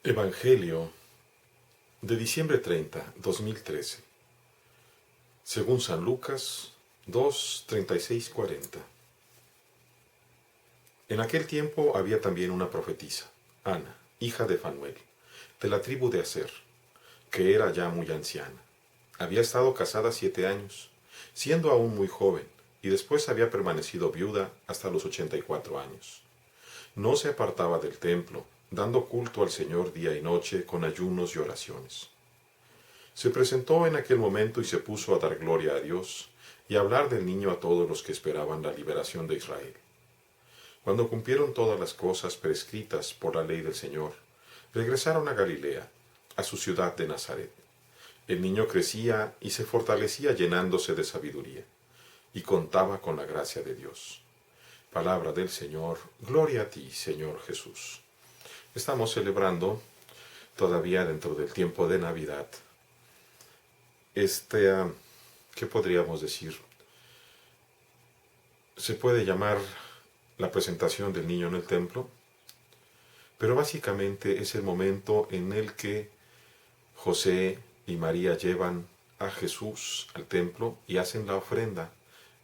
Evangelio de diciembre 30, 2013, según San Lucas 2, 36, 40. En aquel tiempo había también una profetisa, Ana, hija de Fanuel, de la tribu de Aser, que era ya muy anciana. Había estado casada 7 años, siendo aún muy joven, y después había permanecido viuda hasta los 84 años. No se apartaba del templo, dando culto al Señor día y noche con ayunos y oraciones. Se presentó en aquel momento y se puso a dar gloria a Dios y a hablar del niño a todos los que esperaban la liberación de Israel. Cuando cumplieron todas las cosas prescritas por la ley del Señor, regresaron a Galilea, a su ciudad de Nazaret. El niño crecía y se fortalecía llenándose de sabiduría, y contaba con la gracia de Dios. Palabra del Señor, gloria a ti, Señor Jesús. Estamos celebrando, todavía dentro del tiempo de Navidad, ¿qué podríamos decir? Se puede llamar la presentación del niño en el templo, pero básicamente es el momento en el que José y María llevan a Jesús al templo y hacen la ofrenda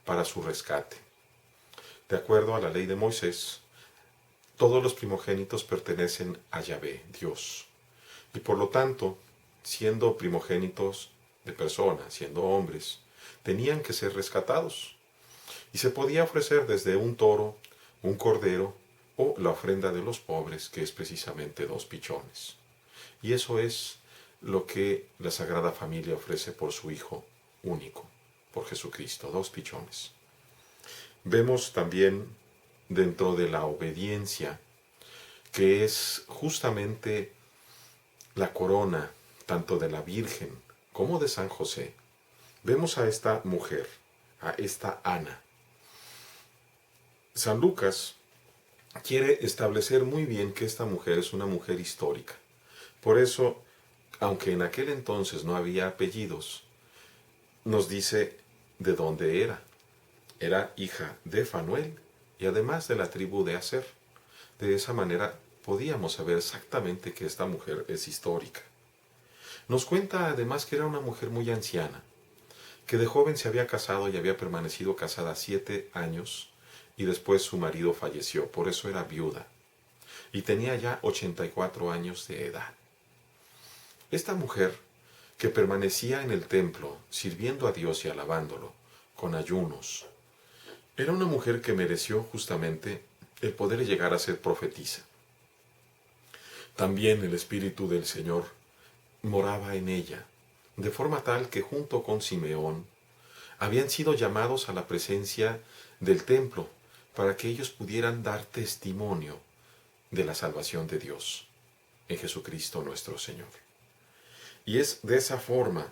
para su rescate. De acuerdo a la ley de Moisés, todos los primogénitos pertenecen a Yahvé, Dios, y por lo tanto, siendo primogénitos de personas, siendo hombres, tenían que ser rescatados, y se podía ofrecer desde un toro, un cordero, o la ofrenda de los pobres, que es precisamente 2 pichones. Y eso es lo que la Sagrada Familia ofrece por su Hijo único, por Jesucristo, 2 pichones. Vemos también dentro de la obediencia, que es justamente la corona tanto de la Virgen como de San José. Vemos a esta mujer, a esta Ana. San Lucas quiere establecer muy bien que esta mujer es una mujer histórica. Por eso, aunque en aquel entonces no había apellidos, nos dice de dónde era. Era hija de Fanuel y además de la tribu de Aser. De esa manera podíamos saber exactamente que esta mujer es histórica. Nos cuenta además que era una mujer muy anciana, que de joven se había casado y había permanecido casada 7 años y después su marido falleció, por eso era viuda, y tenía ya 84 años de edad. Esta mujer, que permanecía en el templo sirviendo a Dios y alabándolo, con ayunos, era una mujer que mereció justamente el poder llegar a ser profetisa. También el Espíritu del Señor moraba en ella, de forma tal que junto con Simeón habían sido llamados a la presencia del templo para que ellos pudieran dar testimonio de la salvación de Dios en Jesucristo nuestro Señor. Y es de esa forma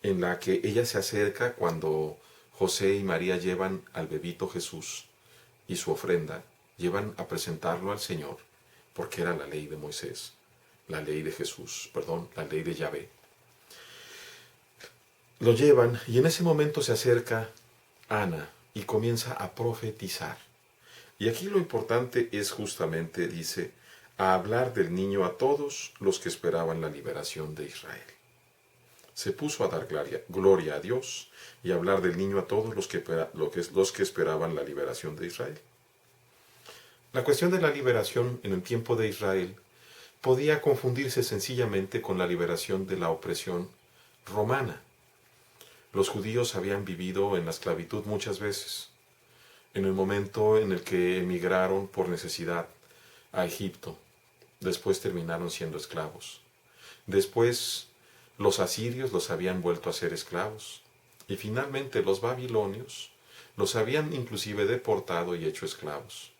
en la que ella se acerca cuando José y María llevan al bebito Jesús y su ofrenda, llevan a presentarlo al Señor, porque era la ley de Moisés, la ley de Jesús, la ley de Yahvé. Lo llevan y en ese momento se acerca Ana y comienza a profetizar. Y aquí lo importante es justamente, dice, a hablar del niño a todos los que esperaban la liberación de Israel. Se puso a dar gloria a Dios y a hablar del niño a todos los que esperaban la liberación de Israel. La cuestión de la liberación en el tiempo de Israel podía confundirse sencillamente con la liberación de la opresión romana. Los judíos habían vivido en la esclavitud muchas veces. En el momento en el que emigraron por necesidad a Egipto, después terminaron siendo esclavos. Después los asirios los habían vuelto a ser esclavos. Y finalmente los babilonios los habían inclusive deportado y hecho esclavos.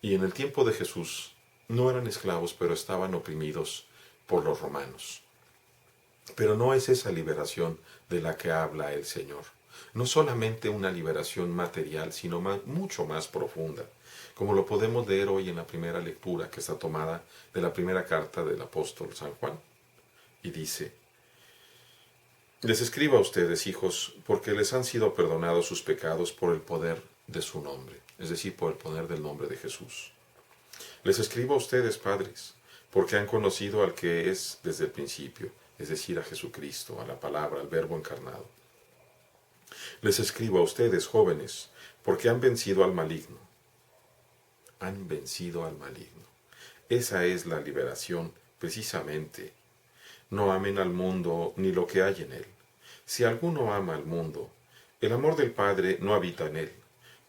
Y en el tiempo de Jesús no eran esclavos, pero estaban oprimidos por los romanos. Pero no es esa liberación de la que habla el Señor. No solamente una liberación material, sino mucho más profunda, como lo podemos leer hoy en la primera lectura que está tomada de la primera carta del apóstol San Juan. Y dice: les escribo a ustedes, hijos, porque les han sido perdonados sus pecados por el poder de su nombre, es decir, por el poder del nombre de Jesús. Les escribo a ustedes, padres, porque han conocido al que es desde el principio, es decir, a Jesucristo, a la palabra, al Verbo encarnado. Les escribo a ustedes, jóvenes, porque han vencido al maligno. Han vencido al maligno. Esa es la liberación, precisamente. No amen al mundo ni lo que hay en él. Si alguno ama al mundo, el amor del Padre no habita en él,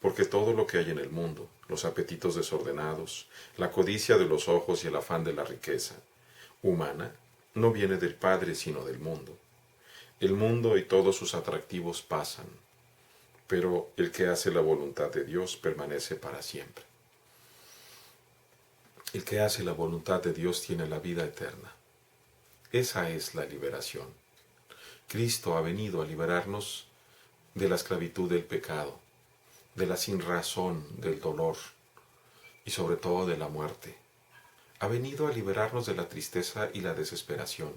porque todo lo que hay en el mundo, los apetitos desordenados, la codicia de los ojos y el afán de la riqueza humana, no viene del Padre sino del mundo. El mundo y todos sus atractivos pasan, pero el que hace la voluntad de Dios permanece para siempre. El que hace la voluntad de Dios tiene la vida eterna. Esa es la liberación. Cristo ha venido a liberarnos de la esclavitud del pecado, de la sinrazón, del dolor y sobre todo de la muerte. Ha venido a liberarnos de la tristeza y la desesperación,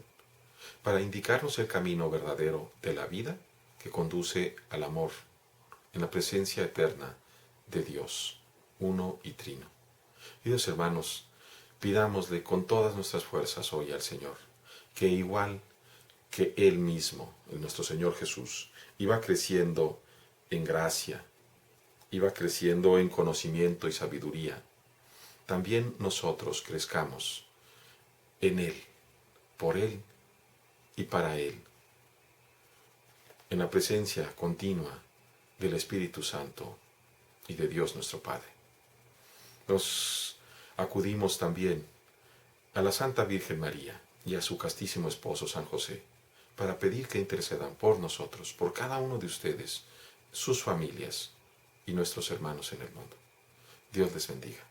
para indicarnos el camino verdadero de la vida que conduce al amor, en la presencia eterna de Dios, uno y trino. Queridos hermanos, pidámosle con todas nuestras fuerzas hoy al Señor, que igual que Él mismo, nuestro Señor Jesús, iba creciendo en gracia, iba creciendo en conocimiento y sabiduría, también nosotros crezcamos en Él, por Él y para Él, en la presencia continua del Espíritu Santo y de Dios nuestro Padre. Nos acudimos también a la Santa Virgen María y a su castísimo esposo San José, para pedir que intercedan por nosotros, por cada uno de ustedes, sus familias y nuestros hermanos en el mundo. Dios les bendiga.